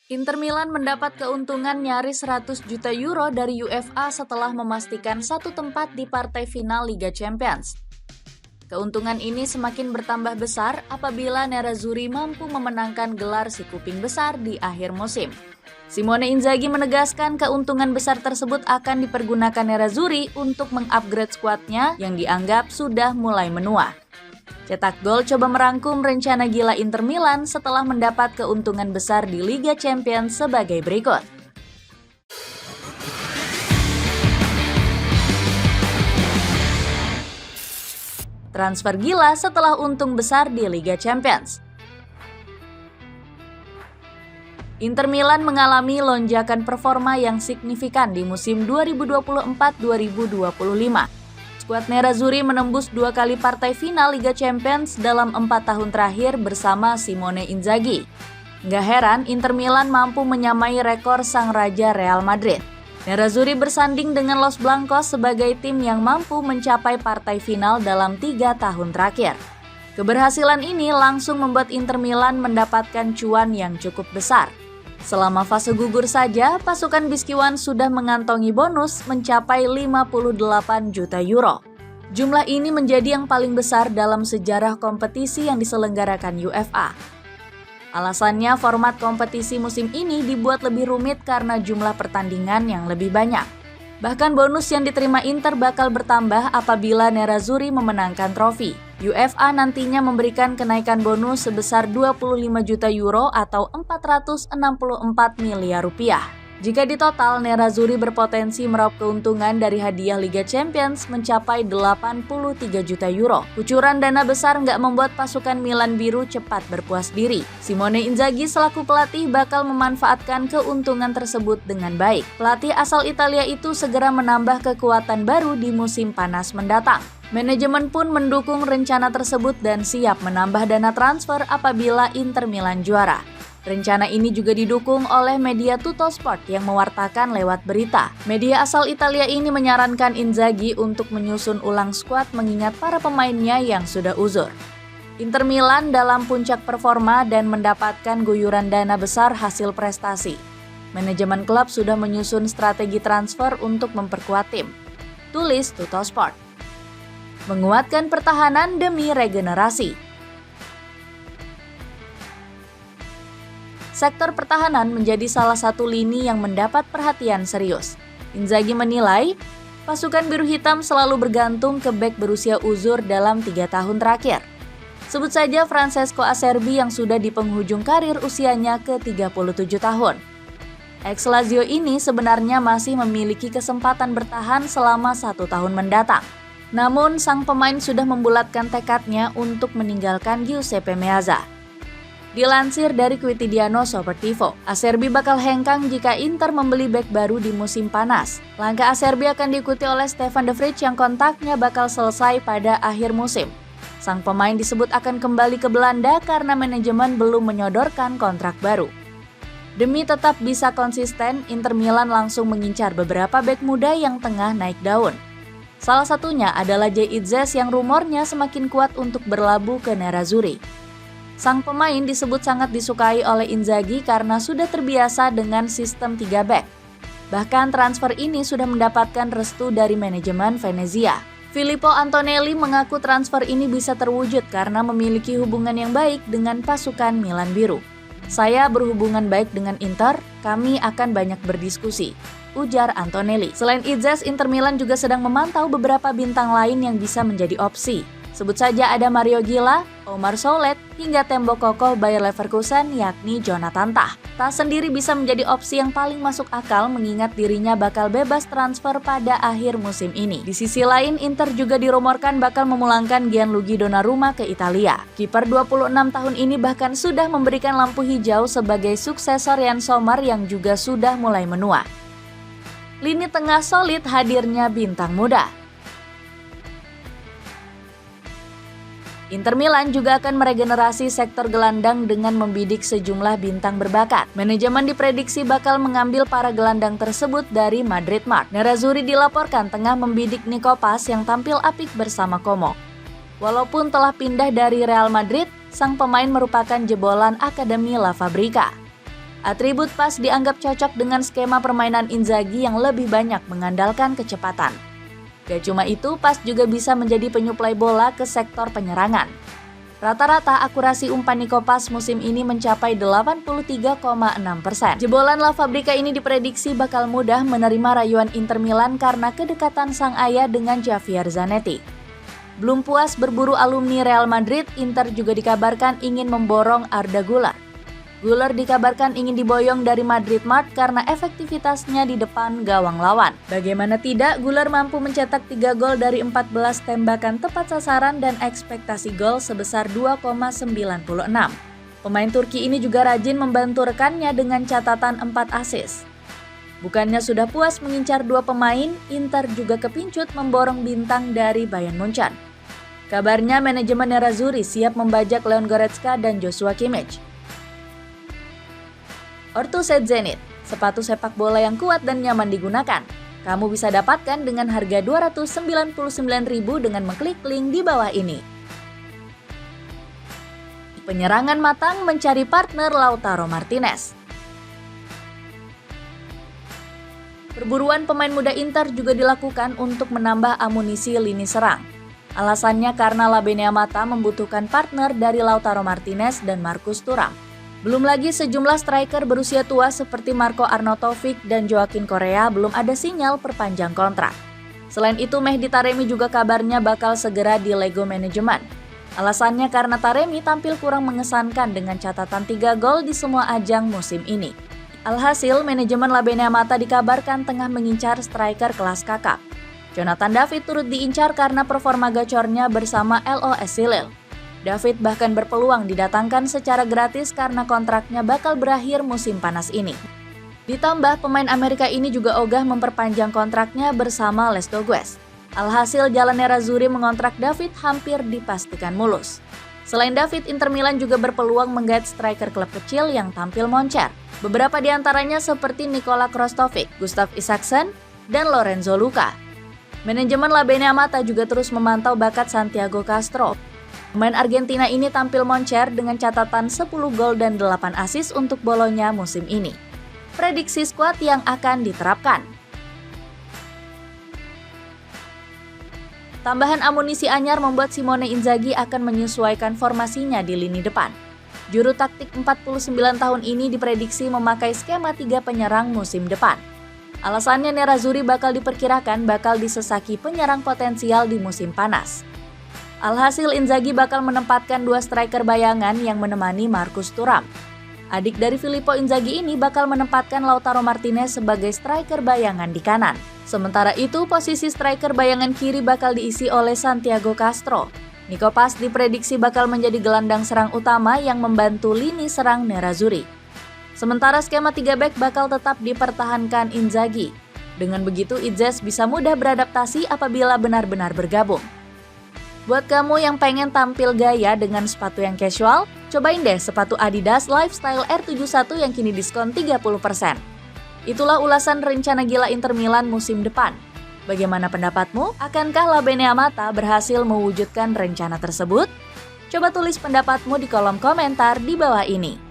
Inter Milan mendapat keuntungan nyaris 100 juta euro dari UEFA setelah memastikan satu tempat di partai final Liga Champions. Keuntungan ini semakin bertambah besar apabila Nerazzurri mampu memenangkan gelar si kuping besar di akhir musim. Simone Inzaghi menegaskan keuntungan besar tersebut akan dipergunakan Nerazzurri untuk mengupgrade skuadnya yang dianggap sudah mulai menua. Cetak Gol coba merangkum rencana gila Inter Milan setelah mendapat keuntungan besar di Liga Champions sebagai berikut. Transfer gila setelah untung besar di Liga Champions. Inter Milan mengalami lonjakan performa yang signifikan di musim 2024-2025. Skuad Nerazzurri menembus 2 kali partai final Liga Champions dalam 4 tahun terakhir bersama Simone Inzaghi. Nggak heran Inter Milan mampu menyamai rekor sang raja Real Madrid. Nerazzurri bersanding dengan Los Blancos sebagai tim yang mampu mencapai partai final dalam 3 tahun terakhir. Keberhasilan ini langsung membuat Inter Milan mendapatkan cuan yang cukup besar. Selama fase gugur saja, pasukan Biskiwan sudah mengantongi bonus mencapai 58 juta euro. Jumlah ini menjadi yang paling besar dalam sejarah kompetisi yang diselenggarakan UEFA. Alasannya, format kompetisi musim ini dibuat lebih rumit karena jumlah pertandingan yang lebih banyak. Bahkan bonus yang diterima Inter bakal bertambah apabila Nerazzurri memenangkan trofi. UEFA nantinya memberikan kenaikan bonus sebesar 25 juta euro atau 464 miliar rupiah. Jika ditotal, Nerazzurri berpotensi meraup keuntungan dari hadiah Liga Champions mencapai 83 juta euro. Kucuran dana besar nggak membuat pasukan Milan Biru cepat berpuas diri. Simone Inzaghi selaku pelatih bakal memanfaatkan keuntungan tersebut dengan baik. Pelatih asal Italia itu segera menambah kekuatan baru di musim panas mendatang. Manajemen pun mendukung rencana tersebut dan siap menambah dana transfer apabila Inter Milan juara. Rencana ini juga didukung oleh media Tuttosport yang mewartakan lewat berita. Media asal Italia ini menyarankan Inzaghi untuk menyusun ulang skuad mengingat para pemainnya yang sudah uzur. Inter Milan dalam puncak performa dan mendapatkan guyuran dana besar hasil prestasi. Manajemen klub sudah menyusun strategi transfer untuk memperkuat tim. Tulis Tuttosport. Menguatkan pertahanan demi regenerasi. Sektor pertahanan menjadi salah satu lini yang mendapat perhatian serius. Inzaghi menilai, pasukan biru hitam selalu bergantung ke bek berusia uzur dalam 3 tahun terakhir. Sebut saja Francesco Acerbi yang sudah di penghujung karir usianya ke 37 tahun. Ex-Lazio ini sebenarnya masih memiliki kesempatan bertahan selama 1 tahun mendatang. Namun, sang pemain sudah membulatkan tekadnya untuk meninggalkan Giuseppe Meazza. Dilansir dari Quotidiano Sportivo, Acerbi bakal hengkang jika Inter membeli bek baru di musim panas. Langkah Acerbi akan diikuti oleh Stefan de Vrij yang kontraknya bakal selesai pada akhir musim. Sang pemain disebut akan kembali ke Belanda karena manajemen belum menyodorkan kontrak baru. Demi tetap bisa konsisten, Inter Milan langsung mengincar beberapa bek muda yang tengah naik daun. Salah satunya adalah Jay Itzes yang rumornya semakin kuat untuk berlabuh ke Nerazzurri. Sang pemain disebut sangat disukai oleh Inzaghi karena sudah terbiasa dengan sistem 3 bek. Bahkan transfer ini sudah mendapatkan restu dari manajemen Venezia. Filippo Antonelli mengaku transfer ini bisa terwujud karena memiliki hubungan yang baik dengan pasukan Milan Biru. Saya berhubungan baik dengan Inter, kami akan banyak berdiskusi, ujar Antonelli. Selain Itzes, Inter Milan juga sedang memantau beberapa bintang lain yang bisa menjadi opsi. Sebut saja ada Mario Gila, Omar Soulet, hingga tembok kokoh Bayer Leverkusen yakni Jonathan Tah. Tah sendiri bisa menjadi opsi yang paling masuk akal mengingat dirinya bakal bebas transfer pada akhir musim ini. Di sisi lain, Inter juga dirumorkan bakal memulangkan Gianluigi Donnarumma ke Italia. Kiper 26 tahun ini bahkan sudah memberikan lampu hijau sebagai suksesor Yann Sommer yang juga sudah mulai menua. Lini tengah solid hadirnya bintang muda. Inter Milan juga akan meregenerasi sektor gelandang dengan membidik sejumlah bintang berbakat. Manajemen diprediksi bakal mengambil para gelandang tersebut dari Madrid Mart. Nerazzurri dilaporkan tengah membidik Nico Paz yang tampil apik bersama Como. Walaupun telah pindah dari Real Madrid, sang pemain merupakan jebolan Akademi La Fabrica. Atribut pas dianggap cocok dengan skema permainan Inzaghi yang lebih banyak mengandalkan kecepatan. Gak cuma itu, pas juga bisa menjadi penyuplai bola ke sektor penyerangan. Rata-rata akurasi umpan Nico Paz musim ini mencapai 83,6%. Jebolan La Fabbrica ini diprediksi bakal mudah menerima rayuan Inter Milan karena kedekatan sang ayah dengan Javier Zanetti. Belum puas berburu alumni Real Madrid, Inter juga dikabarkan ingin memborong Arda Güler. Güler dikabarkan ingin diboyong dari Madrid Mart karena efektivitasnya di depan gawang lawan. Bagaimana tidak, Güler mampu mencetak 3 gol dari 14 tembakan tepat sasaran dan ekspektasi gol sebesar 2,96. Pemain Turki ini juga rajin membantu rekannya dengan catatan 4 assist. Bukannya sudah puas mengincar 2 pemain, Inter juga kepincut memborong bintang dari Bayern Munchen. Kabarnya manajemen Nerazzurri siap membajak Leon Goretzka dan Joshua Kimmich. Orthoset Zenit, sepatu sepak bola yang kuat dan nyaman digunakan. Kamu bisa dapatkan dengan harga Rp299.000 dengan mengklik link di bawah ini. Penyerangan matang mencari partner Lautaro Martinez. Perburuan pemain muda Inter juga dilakukan untuk menambah amunisi lini serang. Alasannya karena La Beneamata membutuhkan partner dari Lautaro Martinez dan Marcus Thuram. Belum lagi sejumlah striker berusia tua seperti Marco Arnautovic dan Joaquin Correa belum ada sinyal perpanjang kontrak. Selain itu, Mehdi Taremi juga kabarnya bakal segera dilego manajemen. Alasannya karena Taremi tampil kurang mengesankan dengan catatan 3 gol di semua ajang musim ini. Alhasil, manajemen La Beneamata dikabarkan tengah mengincar striker kelas kakap. Jonathan David turut diincar karena performa gacornya bersama LOSC Lille. David bahkan berpeluang didatangkan secara gratis karena kontraknya bakal berakhir musim panas ini. Ditambah, pemain Amerika ini juga ogah memperpanjang kontraknya bersama Les Dogues. Alhasil, jalan Nerazzurri mengontrak David hampir dipastikan mulus. Selain David, Inter Milan juga berpeluang menggait striker klub kecil yang tampil moncer. Beberapa di antaranya seperti Nikola Krostovic, Gustav Isaksen, dan Lorenzo Luca. Manajemen La Beneamata juga terus memantau bakat Santiago Castro. Pemain Argentina ini tampil moncer dengan catatan 10 gol dan 8 assist untuk Bolonya musim ini. Prediksi skuad yang akan diterapkan. Tambahan amunisi anyar membuat Simone Inzaghi akan menyesuaikan formasinya di lini depan. Juru taktik 49 tahun ini diprediksi memakai skema 3 penyerang musim depan. Alasannya Nerazzurri bakal diperkirakan bakal disesaki penyerang potensial di musim panas. Alhasil, Inzaghi bakal menempatkan 2 striker bayangan yang menemani Marcus Thuram. Adik dari Filippo Inzaghi ini bakal menempatkan Lautaro Martinez sebagai striker bayangan di kanan. Sementara itu, posisi striker bayangan kiri bakal diisi oleh Santiago Castro. Nico Paz diprediksi bakal menjadi gelandang serang utama yang membantu lini serang Nerazzurri. Sementara skema 3 back bakal tetap dipertahankan Inzaghi. Dengan begitu, Itzes bisa mudah beradaptasi apabila benar-benar bergabung. Buat kamu yang pengen tampil gaya dengan sepatu yang casual, cobain deh sepatu Adidas Lifestyle R71 yang kini diskon 30%. Itulah ulasan rencana gila Inter Milan musim depan. Bagaimana pendapatmu? Akankah La Beneamata berhasil mewujudkan rencana tersebut? Coba tulis pendapatmu di kolom komentar di bawah ini.